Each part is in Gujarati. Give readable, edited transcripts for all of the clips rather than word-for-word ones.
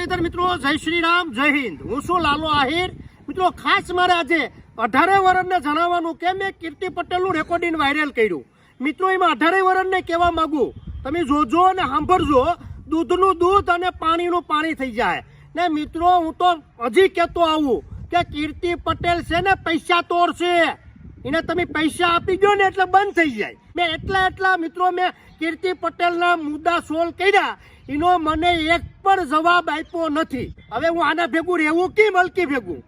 મુરલીધર મિત્રો, જય શ્રી રામ, જય હિન્દ। હું છું લાલો આહિર। મિત્રો ખાસ મારે આજે 18 વર્ષને જણાવવાનું કે મેં કીર્તિ પટેલનું રેકોર્ડિંગ વાયરલ કર્યું। મિત્રો એમાં 18 વર્ષને કહેવા માંગુ, તમે જોજો અને સાંભળજો, દૂધનું દૂધ અને પાણીનું પાણી થઈ જાય ને। મિત્રો હું તો હજી કહેતો આવું કે કીર્તિ પટેલ છે ને પૈસા તોડ છે, એને તમે પૈસા આપી દો ને એટલે બંધ થઈ જાય। મેં એટલા મિત્રો મેં કીર્તિ પટેલના મુદ્દા સોલ્વ કર્યા, એનો મને એક પણ જવાબ આપ્યો નથી। હવે હું આના ભેગું રહેવું કે મલકી ભેગું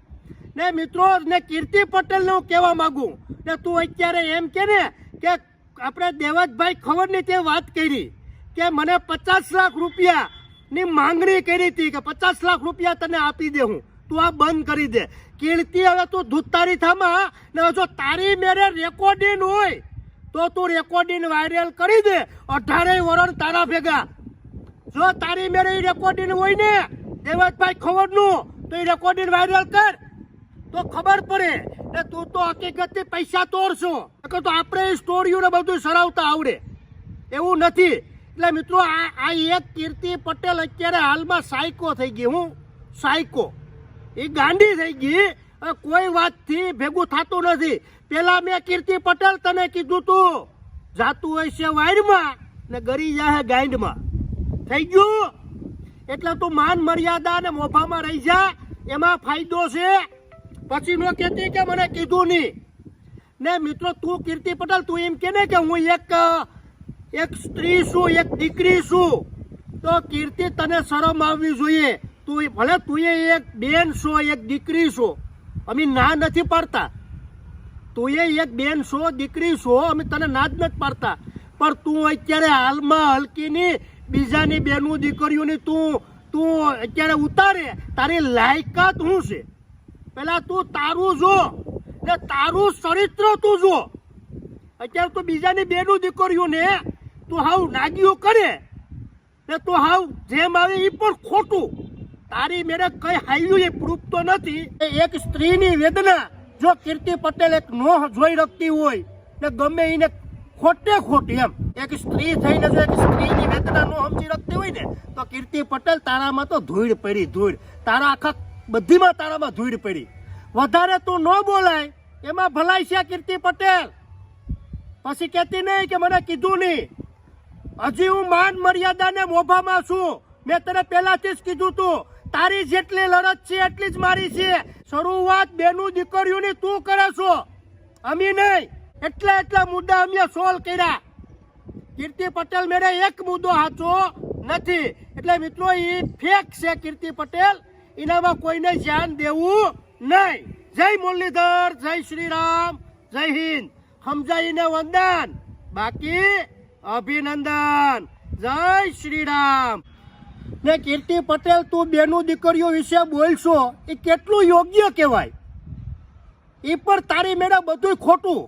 ને? મિત્રો ને કીર્તિ પટેલને હું કહેવા માંગુ ને, તું અત્યારે એમ કે ને કે આપણે દેવતભાઈ ખવડની તે વાત કરી કે મને 50 લાખ રૂપિયાની માંગણી કરી હતી કે 50 લાખ રૂપિયા તને આપી દે હું, તું આ બંધ કરી દે। કીર્તિ હવે તું ધૂતારી થામા ને, જો તારી મેરે રેકોર્ડિંગ હોય તો તું રેકોર્ડિંગ વાયરલ કરી દે। 18 વર્ષ તારા ભેગા જો તારી મેરે રેકોર્ડિંગ હોય ને દેવતભાઈ ખવડનું, તો એ રેકોર્ડિંગ વાયરલ કર તો ખબર પડે ને તું તો હકીકતથી પૈસા તોડશો। તો આપણે સ્ટોરીઓને બધું સરાવતા આવડે એવું નથી। એટલે મિત્રો આ એક કીર્તિ પટેલ અત્યારે હાલમાં સાયકો થઈ ગઈ। હું સાયકો, એ ગાંડી થઈ ગઈ, કોઈ વાતથી ભેગું થતું નથી। પેલા મેં કીર્તિ પટેલ તને કીધું તું જાતું હોય છે વાયરમાં ને ગરી જાય ગાંડમાં, થઈ ગયું। એટલે તું માન મર્યાદા ને મોભામાં રહી જા, એમાં ફાયદો છે। પછી નો કહેતી કે મને કીધું નહીં ને। મિત્રો તું કીર્તિ પટેલ તું એમ કે ને કે હું એક સ્ત્રી છું, એક દીકરી છું, તો કીર્તિ તને શરમ આવવી જોઈએ। તું ભલે તું એક બેન છો, એક દીકરી છો, અમે ના નથી પાડતા। તું એક બેન છો, દીકરી છો, અમે તને ના જ નથી પાડતા, પણ તું અત્યારે હાલમાં હલકીની બીજાની બેનું દીકરીઓની તું અત્યારે ઉતારે, તારી લાયકાત શું છે? પેલા તું તારું જો ને તારું ચરિત્ર તું જો। અત્યારે તું બીજાની બેનું દીકરીઓને તું હાવ નાગીઓ કરે ને, તું હાવ જેમ આવે એ પણ ખોટું। તારી મેરે કઈ હાવ્યું એ પ્રૂફ તો નથી। એક સ્ત્રીની વેદના જો કીર્તિ પટેલ એક નો જોઈ રાખતી હોય ને ગમે એને ખોટે ખોટી એમ, એક સ્ત્રી થઈને જો એક સ્ત્રીની વેદના નો સમજી રાખતી હોય ને, તો કીર્તિ પટેલ તારામાં તો ધૂળ પડી, ધૂળ તારા આખા બધીમાં તારામાં ધૂળ પડી। વધારે તું ન બોલાય એમાં ભલાઈ છે કીર્તિ પટેલ। પછી કહેતી નહીં કે મને કીધું નહીં। હજી હું માન મર્યાદા ને મોભામાં છું। મેં તને પહેલાથી જ કીધું તું, તારી જેટલી લડત છે એટલી જ મારી છે। શરૂઆત બેનું દીકરીઓની તું કરે છો, અમે નહીં। એટલા મુદ્દા અમે સોલ્વ કર્યા। કીર્તિ પટેલ મેરે એક મુદ્દો સાચો નથી। એટલે મિત્રો એ ફેક છે કીર્તિ પટેલ, એનામાં કોઈને ધ્યાન દેવું નહીં। જય મુરલીધર, જય શ્રી રામ, જય હિન્દ। સમજાઈને વંદન, બાકી અભિનંદન। જય શ્રી રામ। ને કીર્તિ પટેલ તું બેનું દીકરીઓ વિશે બોલશો એ કેટલું યોગ્ય કહેવાય? એ પણ તારી મેળે બધું ખોટું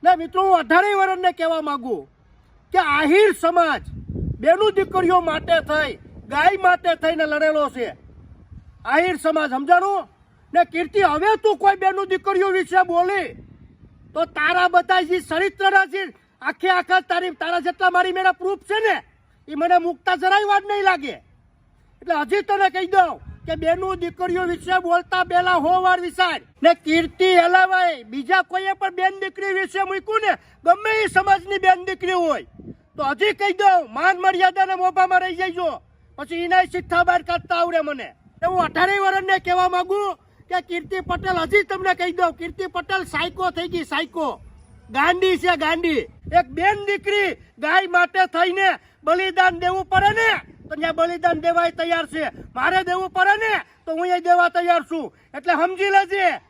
ને। મિત્રો હું 18 વર્ષને કહેવા માંગુ કે આહિર સમાજ બેનું દીકરીઓ માટે થઈ, ગાય માટે થઈને લડેલો છે આહિર સમાજ, સમજાણું ને? કીર્તિ હવે તું કોઈ બેનું દીકરીઓ વિશે બોલી તો તારા બધા જે ચરિત્રના છે આખા તારા જેટલા મારી મેળા પ્રૂફ છે ને, એ મને મુકતા જરાય વાર નહીં લાગે। એટલે હજી તને કહી દઉં કે બેનું દીકરીઓ વિશે બોલતા પહેલા 100 વાર વિચાર ને। કીર્તિ હલાવાય બીજા કોઈએ પણ બેન દીકરી વિશે મૂક્યું ને, ગમે એ સમાજની બેન દીકરી હોય તો હજી કહી દઉં માન મર્યાદાને મોભામાં રહી જઈજો, પછી એના શિક્ષા બહાર કાઢતા આવડે મને। હું 18 વર્ષને કહેવા માંગુ કે કીર્તિ પટેલ, હજી તમને કહી દઉં, કીર્તિ પટેલ સાયકો થઈ ગઈ, સાયકો ગાંડી છે, ગાંડી। એક બેન દીકરી ગાય માટે થઈને બલિદાન દેવું પડે ને, તો ત્યાં બલિદાન દેવાય તૈયાર છે। મારે દેવું પડે ને તો હું એ દેવા તૈયાર છું। એટલે સમજી લેજે